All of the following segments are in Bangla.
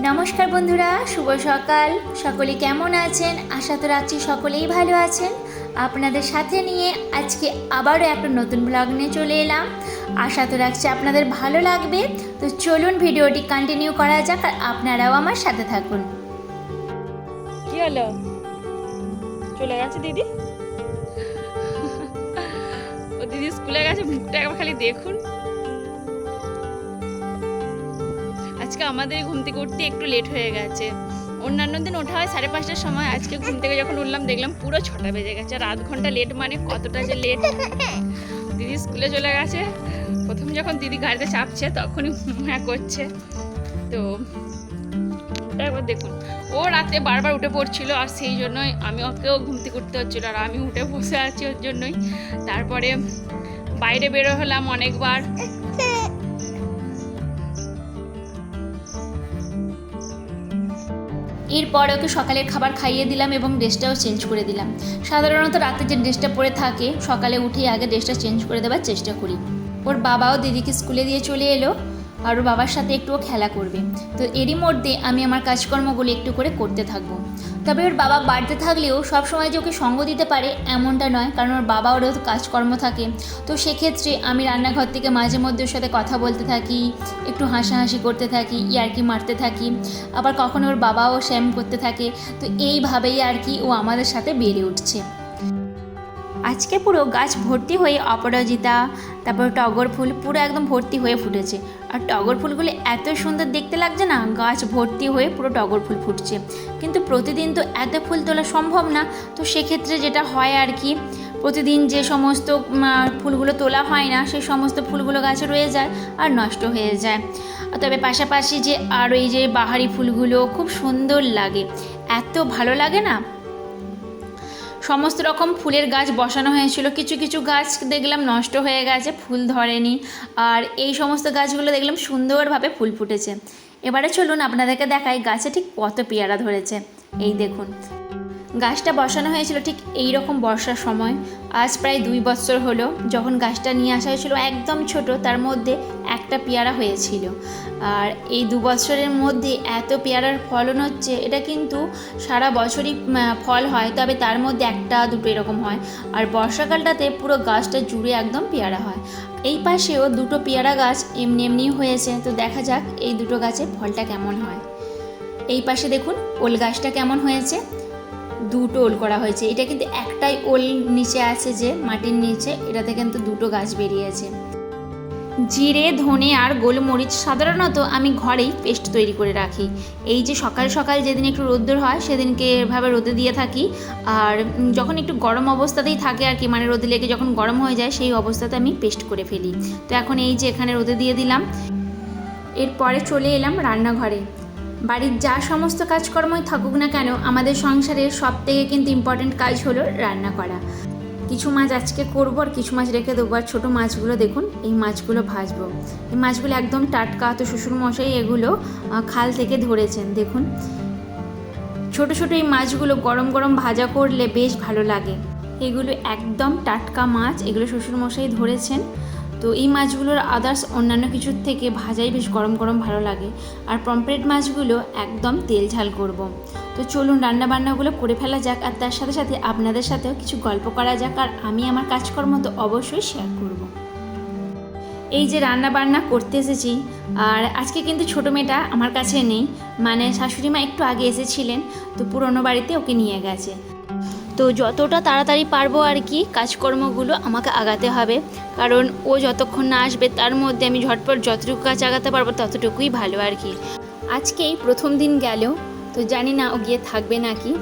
নমস্কার বন্ধুরা, শুভ সকাল। সকলে কেমন আছেন? আশা তো রাখছি সকলেই ভালো আছেন। আপনাদের সাথে নিয়ে আজকে আবারও একটা নতুন ব্লগ নিয়ে চলে এলাম। আশা তো রাখছি আপনাদের ভালো লাগবে। তো চলুন ভিডিওটি কন্টিনিউ করা যাক আর আপনারাও আমার সাথে থাকুন। কি হলো? চলে গেছে দিদি। ও দিদি স্কুলে গেছে, মুখটা একবার খালি দেখুন। আজকে আমাদের ঘুম থেকে উঠতে একটু লেট হয়ে গেছে। অন্যান্য দিন ওঠা হয় 5:30টার সময়, আজকে ঘুম থেকে যখন উঠলাম দেখলাম পুরো 6টা বেজে গেছে। আর আধ ঘন্টা লেট মানে কতটা যে লেট। দিদি স্কুলে চলে গেছে। প্রথম যখন দিদি গাড়িতে চাপছে তখনই করছে। তো একবার দেখুন, ও রাতে বারবার উঠে পড়ছিল আর সেই জন্যই আমি ওকেও ঘুম থেকে উঠতে হচ্ছিল আর আমি উঠে বসে আছি ওর জন্যই। তারপরে বাইরে বেরো হলাম অনেকবার। এরপর ওকে সকালের খাবার খাইয়ে দিলাম এবং ড্রেসটাও চেঞ্জ করে দিলাম। সাধারণত রাতে যে ড্রেসটা পরে থাকে সকালে উঠেই আগে ড্রেসটা চেঞ্জ করে দেওয়ার চেষ্টা করি। ওর বাবাও দিদিকে স্কুলে দিয়ে চলে এলো আর ওর বাবার সাথে একটুও খেলা করবে। তো এরই মধ্যে আমি আমার কাজকর্মগুলো একটু করে করতে থাকবো। তবে ওর বাবা বাড়িতে থাকলেও সবসময় যে ওকে সঙ্গ দিতে পারে এমনটা নয়, কারণ ওর বাবা ওরও কাজকর্ম থাকে। তো সেক্ষেত্রে আমি রান্নাঘর থেকে মাঝে মধ্যে ওর সাথে কথা বলতে থাকি, একটু হাসাহাসি করতে থাকি, ইয়ার্কি মারতে থাকি। আবার কখনো ওর বাবাও শ্যাম করতে থাকে। তো এইভাবেই আর কি ও আমাদের সাথে বেড়ে উঠছে। আজকে পুরো গাছ ভর্তি হয়ে অপরাজিতা, তারপর টগর ফুল পুরো একদম ভর্তি হয়ে ফুটেছে। আর টগর ফুলগুলো এত সুন্দর দেখতে লাগছে না, গাছ ভর্তি হয়ে পুরো টগর ফুল ফুটছে। কিন্তু প্রতিদিন তো এত ফুল তোলা সম্ভব না। তো সেক্ষেত্রে যেটা হয় আর কি, প্রতিদিন যে সমস্ত ফুলগুলো তোলা হয় না সেই সমস্ত ফুলগুলো গাছে রয়ে যায় আর নষ্ট হয়ে যায়। তবে পাশাপাশি যে আর এই যে বাহারি ফুলগুলো খুব সুন্দর লাগে, এত ভালো লাগে না। সমস্ত রকম ফুলের গাছ বসানো হয়েছিল, কিছু কিছু গাছ দেখলাম নষ্ট হয়ে গেছে, ফুল ধরেনি। আর এই সমস্ত গাছগুলো দেখলাম সুন্দরভাবে ফুল ফুটেছে। এবারে চলুন আপনাদেরকে দেখাই গাছে ঠিক কত পেয়ারা ধরেছে। এই দেখুন, গাছটা বসানো হয়েছিল ঠিক এই রকম বর্ষার সময়। আজ প্রায় 2 বছর হলো যখন গাছটা নিয়ে আসা হয়েছিল, একদম ছোট, তার মধ্যে একটা পেয়ারা হয়েছিল। আর এই 2 বছরের মধ্যে এত পেয়ারার ফলন হচ্ছে, এটা কিন্তু সারা বছরই ফল হয়, তবে তার মধ্যে একটা দুটো এরকম হয়। আর বর্ষাকালটাতে পুরো গাছটা জুড়ে একদম পেয়ারা হয়। এই পাশেও 2টো পেয়ারা গাছ এমনি এমনি হয়েছে। তো দেখা যাক এই 2টো গাছে ফলটা কেমন হয়। এই পাশে দেখুন ওল গাছটা কেমন হয়েছে, 2টো ওল করা হয়েছে। এটা কিন্তু একটাই ওল নিচে আছে যে মাটির নিচে, এটাতে কিন্তু 2টো গাছ বেরিয়েছে। জিরে, ধনে আর গোলমরিচ সাধারণত আমি ঘরেই পেস্ট তৈরি করে রাখি। এই যে সকাল সকাল যেদিন একটু রোদ্দুর হয় সেদিনকে এভাবে রোদে দিয়ে থাকি। আর যখন একটু গরম অবস্থাতেই থাকে আর কি, মানে রোদে লেগে যখন গরম হয়ে যায় সেই অবস্থাতে আমি পেস্ট করে ফেলি। তো এখন এই যে এখানে রোদে দিয়ে দিলাম। এরপরে চলে এলাম রান্নাঘরে। বাড়ির যা সমস্ত কাজকর্মই থাকুক না কেন, আমাদের সংসারের সবথেকে কিন্তু ইম্পর্ট্যান্ট কাজ হলো রান্না করা। কিছু মাছ আজকে করবো আর কিছু মাছ রেখে দেবো। আর ছোটো মাছগুলো দেখুন, এই মাছগুলো ভাজবো। এই মাছগুলো একদম টাটকা, তো শ্বশুরমশাই এগুলো খাল থেকে ধরেছেন। দেখুন ছোট ছোট এই মাছগুলো গরম গরম ভাজা করলে বেশ ভালো লাগে। এগুলো একদম টাটকা মাছ, এগুলো শ্বশুরমশাই ধরেছেন। তো এই মাছগুলোর আদার্স অন্যান্য কিছুর থেকে ভাজাই বেশ গরম গরম ভালো লাগে। আর পমফ্রেট মাছগুলো একদম তেল ঝাল করব। তো চলুন রান্নাবান্নাগুলো করে ফেলা যাক, আর তার সাথে সাথে আপনাদের সাথেও কিছু গল্প করা যাক। আর আমি আমার কাজকর্ম তো অবশ্যই শেয়ার করব। এই যে রান্না বান্না করতে এসেছি, আর আজকে কিন্তু ছোটো মেয়েটা আমার কাছে নেই, মানে শাশুড়ি মা একটু আগে এসেছিলেন, তো পুরনো বাড়িতে ওকে নিয়ে গেছে। তো যতটা তাড়াতাড়ি পারবো আর কি কাজকর্মগুলো আমাকে আগাতে হবে, কারণ ও যতক্ষণ না আসবে তার মধ্যে আমি ঝটপট যতটুকু কাজ আগাতে পারবো ততটুকুই ভালো আর কি। আজকেই প্রথম দিন গেল, তো জানি না ও গিয়ে থাকবে নাকি।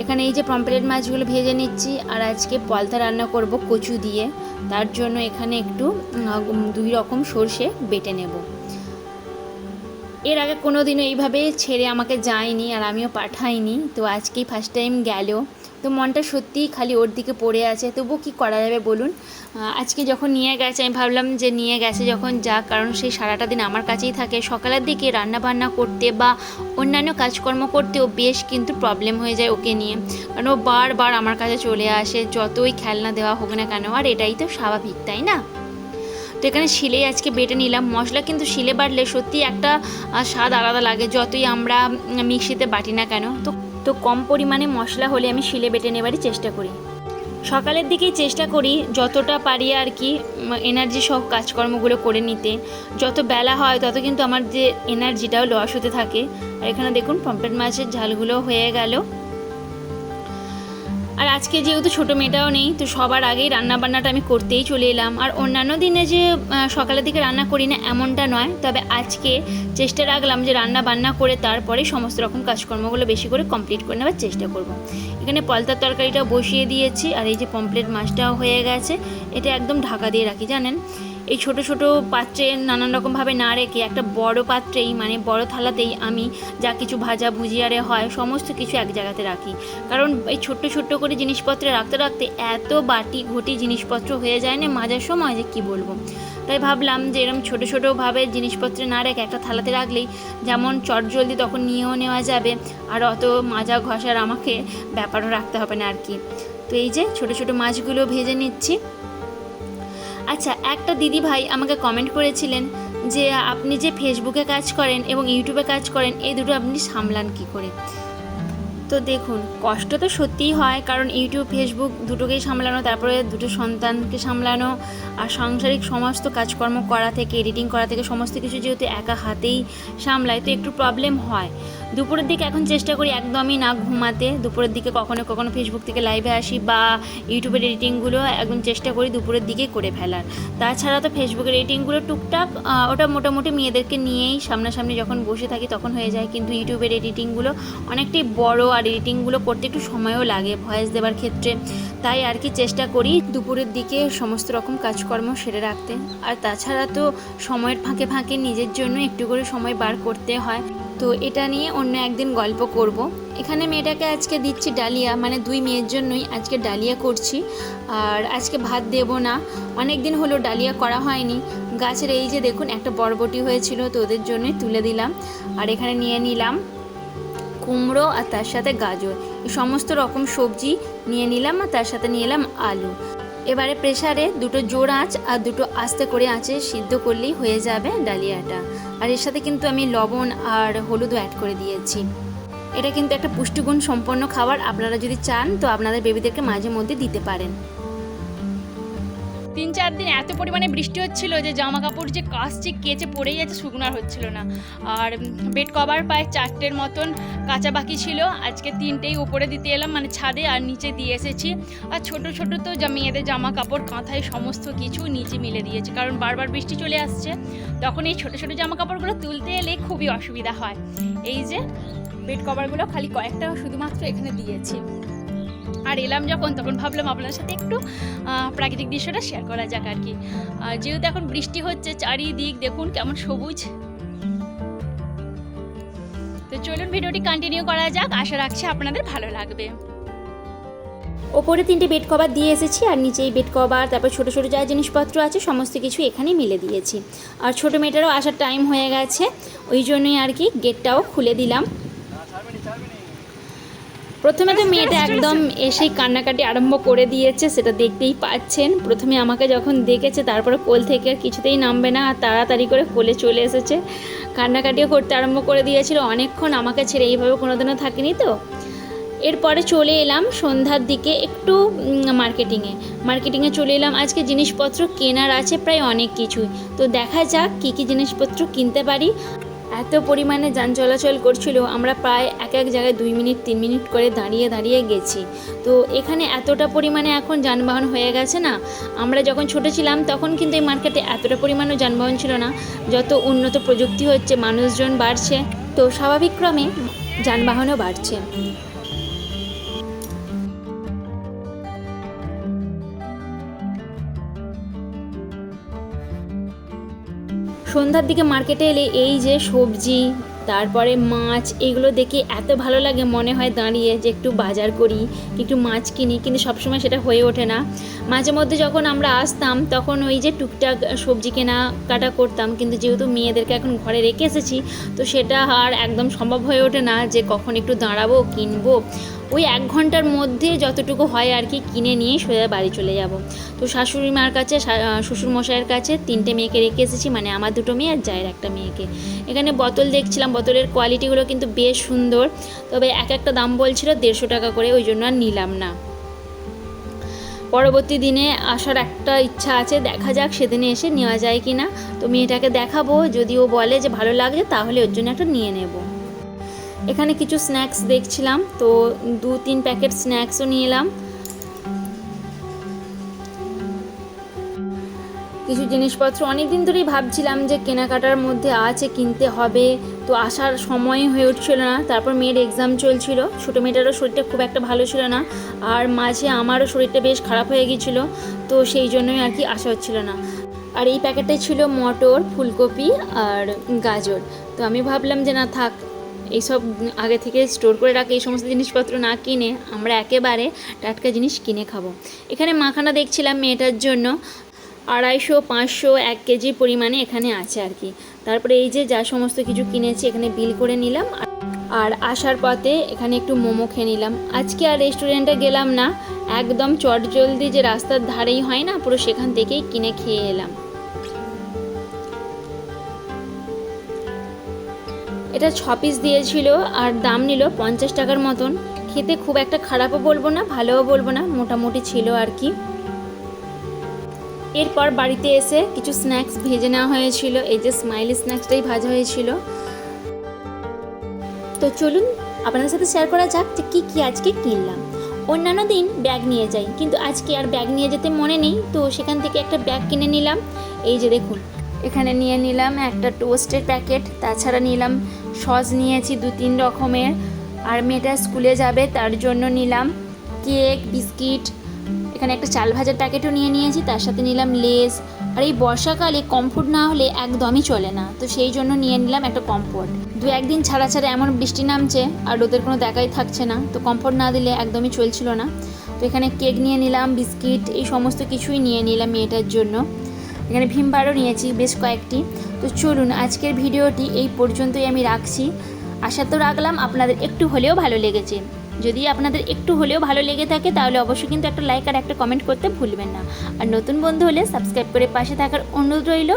এখানে এই যে পমফ্রেট মাছগুলো ভেজে নিচ্ছি, আর আজকে পলতা রান্না করব কচু দিয়ে। তার জন্য এখানে একটু 2 রকম সর্ষে বেটে নেব। এর আগে কোনো দিনও এইভাবে ছেড়ে আমাকে যায়নি আর আমিও পাঠাইনি, তো আজকেই ফার্স্ট টাইম গেল। তো মনটা সত্যিই খালি ওর দিকে পড়ে আছে। তবু কি করা যাবে বলুন। আজকে যখন নিয়ে গেছে আমি ভাবলাম যে নিয়ে গেছে যখন যাক, কারণ সেই সারাটা দিন আমার কাছেই থাকে। সকালের দিকে রান্নাবান্না করতে বা অন্যান্য কাজকর্ম করতেও বেশ কিন্তু প্রবলেম হয়ে যায় ওকে নিয়ে, কারণ ও বারবার আমার কাছে চলে আসে যতই খেলনা দেওয়া হোক না কেন। আর এটাই তো স্বাভাবিক, তাই না? তো এখানে শিলেই আজকে বেটে নিলাম। মশলা কিন্তু শিলে বাটলে সত্যি একটা স্বাদ আলাদা লাগে, যতই আমরা মিক্সিতে বাটি না কেন। তো কম পরিমাণে মশলা হলে আমি শিলে বেটে নেবারই চেষ্টা করি। সকালের দিকেই চেষ্টা করি যতটা পারি আর কি এনার্জি সহ কাজকর্মগুলো করে নিতে। যত বেলা হয় তত কিন্তু আমার যে এনার্জিটাও লস হতে থাকে। আর এখানে দেখুন পমফ্রেট মাছের ঝালগুলো হয়ে গেল। আর আজকে যেহেতু ছোটো মেয়েটাও নেই, তো সবার আগেই রান্নাবান্নাটা আমি করতেই চলে এলাম। আর অন্যান্য দিনে যে সকালের দিকে রান্না করি না এমনটা নয়, তবে আজকে চেষ্টা রাখলাম যে রান্না বান্না করে তারপরে সমস্ত রকম কাজকর্মগুলো বেশি করে কমপ্লিট করে নেওয়ার চেষ্টা করব। এখানে পলতার তরকারিটাও বসিয়ে দিয়েছি, আর এই যে পমফ্রেট মাছটাও হয়ে গেছে। এটা একদম ঢাকা দিয়ে রাখি, জানেন এই ছোট ছোট পাত্রে নানান রকমভাবে না রেখে একটা বড় পাত্রেই মানে বড় থালাতেই আমি যা কিছু ভাজা ভুজিয়ারে হয় সমস্ত কিছু এক জায়গাতে রাখি। কারণ এই ছোট্ট ছোট্ট করে জিনিসপত্রে রাখতে রাখতে এত বাটি ঘটি জিনিসপত্র হয়ে যায় না মাজার সময় যে কি বলবো। তাই ভাবলাম যে এরকম ছোটো ছোটোভাবে জিনিসপত্রে না রেখে একটা থালাতে রাখলেই যেমন চটজলদি তখন নিয়েও নেওয়া যাবে, আর অত মাজা ঘষার আমাকে ব্যাপারও রাখতে হবে না আর কি। তো এই যে ছোটো ছোটো মাছগুলো ভেজে নিচ্ছি। আচ্ছা, একটা দিদি ভাই আমাকে কমেন্ট করেছিলেন যে আপনি যে ফেসবুকে কাজ করেন এবং ইউটিউবে কাজ করেন এই দুটো আপনি সামলান কী করে। তো দেখুন, কষ্ট তো সত্যিই হয়, কারণ ইউটিউব ফেসবুক দুটোকেই সামলানো, তারপরে দুটো সন্তানকে সামলানো, আর সাংসারিক সমস্ত কাজকর্ম করা থেকে এডিটিং করা থেকে সমস্ত কিছু যেহেতু একা হাতেই সামলায়, তো একটু প্রবলেম হয়। দুপুরের দিকে এখন চেষ্টা করি একদমই না ঘুমাতে। দুপুরের দিকে কখনো কখনো ফেসবুক থেকে লাইভে আসি বা ইউটিউবের এডিটিংগুলো একদম চেষ্টা করি দুপুরের দিকে করে ফেলার। তাছাড়া তো ফেসবুকের এডিটিংগুলো টুকটাক ওটা মোটামুটি মেয়েদেরকে নিয়েই সামনাসামনি যখন বসে থাকি তখন হয়ে যায়, কিন্তু ইউটিউবের এডিটিংগুলো অনেকটাই বড়, আর এডিটিংগুলো করতে একটু সময়ও লাগে ভয়েস দেওয়ার ক্ষেত্রে। তাই আর কি চেষ্টা করি দুপুরের দিকে সমস্ত রকম কাজকর্ম সেরে রাখতে। আর তাছাড়া তো সময়ের ফাঁকে ফাঁকে নিজের জন্য একটু করে সময় বার করতে হয়। তো এটা নিয়ে অন্য একদিন গল্প করব। এখানে মেয়েটাকে আজকে দিচ্ছি ডালিয়া, মানে দুই মেয়ের জন্যই আজকে ডালিয়া করছি। আর আজকে ভাত দেব না, অনেক দিন হলো ডালিয়া করা হয়নি। গাছের এই যে দেখুন একটা বরবটি হয়েছিল, তো ওদের জন্যই তুলে দিলাম। আর এখানে নিয়ে নিলাম কুমড়ো আর তার সাথে গাজর, এই সমস্ত রকম সবজি নিয়ে নিলাম, আর তার সাথে নিয়ে এলাম আলু। এবারে প্রেসারে দুটো জোর আঁচ আর দুটো আস্তে করে আঁচে সিদ্ধ করলেই হয়ে যাবে ডালিয়াটা। আর এর সাথে কিন্তু আমি লবণ আর হলুদও অ্যাড করে দিয়েছি। এটা কিন্তু একটা পুষ্টিগুণ সম্পন্ন খাবার, আপনারা যদি চান তো আপনাদের বেবিদেরকে মাঝে মধ্যে দিতে পারেন। 3-4 দিন এত পরিমাণে বৃষ্টি হচ্ছিল যে জামা কাপড় যে কাচছে কেচে পড়েই যাচ্ছে, শুকনো আর হচ্ছিল না। আর বেড কভার প্রায় 4টের মতন কাঁচা বাকি ছিল, আজকে 3টেই উপরে দিতে এলাম, মানে ছাদে আর নিচে দিয়ে এসেছি। আর ছোট ছোট তো মেয়েদের জামা কাপড় কাঁথায় সমস্ত কিছু নিচে মিলে দিয়েছে, কারণ বারবার বৃষ্টি চলে আসছে, তখন এই ছোট ছোট জামা কাপড়গুলো তুলতে এলে খুবই অসুবিধা হয়। এই যে বেড কভারগুলো খালি কয়েকটা শুধুমাত্র এখানে দিয়েছি। আর এলাম যখন তখন ভাবলাম আপনার সাথে একটু প্রাকৃতিক দৃশ্যটা শেয়ার করা যাক আর কি। যেহেতু এখন বৃষ্টি হচ্ছে চারিদিক দেখুন কেমন সবুজ। তো চলুন ভিডিওটি কন্টিনিউ করা যাক, আশা রাখছি আপনাদের ভালো লাগবে। ওপরে 3টে বেড কভার দিয়ে এসেছি, আর নিচেই বেড কভার, তারপর ছোটো ছোটো যা জিনিসপত্র আছে সমস্ত কিছু এখানেই মিলে দিয়েছি। আর ছোটো মেয়েটারও আসার টাইম হয়ে গেছে, ওই জন্যই আর কি গেটটাও খুলে দিলাম। প্রথমে তো মেয়েটা একদম এসেই কান্নাকাটি আরম্ভ করে দিয়েছে, সেটা দেখতেই পাচ্ছেন। প্রথমে আমাকে যখন দেখেছে তারপরে কোল থেকে আর কিছুতেই নামবে না, আর তাড়াতাড়ি করে কোলে চলে এসেছে, কান্নাকাটিও করতে আরম্ভ করে দিয়েছিল। অনেকক্ষণ আমাকে ছেড়ে এইভাবে কোনোদিনও থাকিনি। তো এরপরে চলে এলাম সন্ধ্যার দিকে একটু মার্কেটিংয়ে চলে এলাম। আজকে জিনিসপত্র কেনার আছে প্রায় অনেক কিছুই, তো দেখা যাক কী কী জিনিসপত্র কিনতে পারি। এত পরিমাণে যান চলাচল করছিল, আমরা প্রায় এক জায়গায় 2 মিনিট 3 মিনিট করে দাঁড়িয়ে দাঁড়িয়ে গেছি। তো এখানে এতটা পরিমাণে এখন যানবাহন হয়ে গেছে না, আমরা যখন ছোটো ছিলাম তখন কিন্তু এই মার্কেটে এতটা পরিমাণও যানবাহন ছিল না। যত উন্নত প্রযুক্তি হচ্ছে, মানুষজন বাড়ছে, তো স্বাভাবিকক্রমে যানবাহনও বাড়ছে। সন্ধ্যার দিকে মার্কেটে এলে এই যে সবজি তারপরে মাছ এগুলো দেখে এত ভালো লাগে, মনে হয় দাঁড়িয়ে যে একটু বাজার করি, একটু মাছ কিনি, কিন্তু সবসময় সেটা হয়ে ওঠে না। মাঝে মধ্যে যখন আমরা আসতাম তখন ওই যে টুকটাক সবজি কেনাকাটা করতাম, কিন্তু যেহেতু মেয়েদেরকে এখন ঘরে রেখে এসেছি তো সেটা আর একদম সম্ভব হয়ে ওঠে না যে কখন একটু দাঁড়াবো কিনবো। ওই 1 ঘন্টার মধ্যে যতটুকু হয় আর কি কিনে নিয়ে সোজা বাড়ি চলে যাব। তো শাশুড়ি মার কাছে, শ্বশুরমশাইয়ের কাছে 3টে মেয়েকে রেখে এসেছি, মানে আমার 2টো মেয়ে আর জায়ের একটা মেয়েকে। এখানে বোতল দেখছিলাম, বোতলের কোয়ালিটিগুলো কিন্তু বেশ সুন্দর, তবে একটা দাম বলছিল 150 টাকা করে, ওই জন্য আর নিলাম না। পরবর্তী দিনে আসার একটা ইচ্ছা আছে, দেখা যাক সেদিনে এসে নেওয়া যায় কি না। তো মেয়েটাকে দেখাবো, যদি ও বলে যে ভালো লাগছে তাহলে ওর জন্য একটা নিয়ে নেব। এখানে কিছু স্ন্যাক্স দেখছিলাম, তো 2-3 প্যাকেট স্ন্যাক্সও নিয়ে এলাম। কিছু জিনিসপত্র অনেক দিন ধরেই ভাবছিলাম যে কেনাকাটার মধ্যে আছে, কিনতে হবে, তো আসার সময় হয়ে উঠছিল না। তারপর মেয়ের এক্সাম চলছিল, ছোটো মেয়েটারও শরীরটা খুব একটা ভালো ছিল না, আর মাঝে আমারও শরীরটা বেশ খারাপ হয়ে গিয়েছিল, তো সেই জন্যই আর কি আসা হচ্ছিল না। আর এই প্যাকেটে ছিল মটর, ফুলকপি আর গাজর। তো আমি ভাবলাম যে না থাক, এইসব আগে থেকে স্টোর করে রাখে, এই সমস্ত জিনিসপত্র না কিনে আমরা একেবারে টাটকা জিনিস কিনে খাবো। এখানে মাখানা দেখছিলাম মেয়েটার জন্য, 250, 500, 1 কেজি পরিমাণে এখানে আছে আর কি। তারপরে এই যে যা সমস্ত কিছু কিনেছি এখানে বিল করে নিলাম। আর আসার পথে এখানে একটু মোমো খেয়ে নিলাম। আজকে আর রেস্টুরেন্টে গেলাম না, একদম চটজলদি যে রাস্তার ধারেই হয় না, পুরো সেখান থেকেই কিনে খেয়ে এলাম। এটা 6 পিস দিয়েছিল আর দাম নিল 50 টাকার মতন। খেতে খুব একটা খারাপও বলবো না, ভালোও বলবো না, মোটামুটি ছিল আর কি। এরপর বাড়িতে এসে কিছু স্ন্যাক্স ভেজে নেওয়া হয়েছিল, এই যে স্মাইলি স্ন্যাক্সটাই ভাজা হয়েছিল। তো চলুন আপনাদের সাথে শেয়ার করা যাক যে কী কী আজকে কিনলাম। অন্যান্য দিন ব্যাগ নিয়ে যাই, কিন্তু আজকে আর ব্যাগ নিয়ে যেতে মনে নেই, তো সেখান থেকে একটা ব্যাগ কিনে নিলাম। এই যে দেখুন, এখানে নিয়ে নিলাম একটা টোস্টের প্যাকেট, তাছাড়া নিলাম সস নিয়েছি 2-3 রকমের, আর মেয়েটা স্কুলে যাবে তার জন্য নিলাম কেক, বিস্কিট। এখানে একটা চাল ভাজার প্যাকেটও নিয়ে নিয়েছি, তার সাথে নিলাম লেস। আর এই বর্ষাকালে কমফোর্ট না হলে একদমই চলে না, তো সেই জন্য নিয়ে নিলাম একটা কমফোর্ট। 2-1 দিন ছাড়া ছাড়া এমন বৃষ্টি নামছে আর রোদের কোনো দেখাই থাকছে না, তো কমফোর্ট না দিলে একদমই চলছিল না। তো এখানে কেক নিয়ে নিলাম, বিস্কিট, এই সমস্ত কিছুই নিয়ে নিলাম মেয়েটার জন্য। এখানে ভীমবারও নিয়েছি বেশ কয়েকটি। তো চলুন আজকের ভিডিওটি এই পর্যন্তই আমি রাখছি। আশা তো রাখলাম আপনাদের একটু হলেও ভালো লেগেছে। যদি আপনাদের একটু হলেও ভালো লেগে থাকে তাহলে অবশ্যই কিন্তু একটা লাইক আর একটা কমেন্ট করতে ভুলবেন না। আর নতুন বন্ধু হলে সাবস্ক্রাইব করে পাশে থাকার অনুরোধ রইল।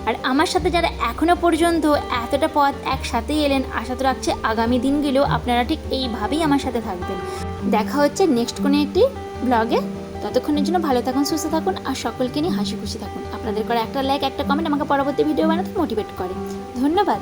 আর আমার সাথে যারা এখনও পর্যন্ত এতটা পথ একসাথেই এলেন, আশা তো রাখছে আগামী দিনগুলো আপনারা ঠিক এইভাবেই আমার সাথে থাকবেন। দেখা হচ্ছে নেক্সট কোনো একটি ব্লগে। ততক্ষণের জন্য ভালো থাকুন, সুস্থ থাকুন আর সকলকে নিয়ে হাসি খুশি থাকুন। আপনাদের করা একটা লাইক, একটা কমেন্ট আমাকে পরবর্তী ভিডিও বানাতে মোটিভেট করে। ধন্যবাদ।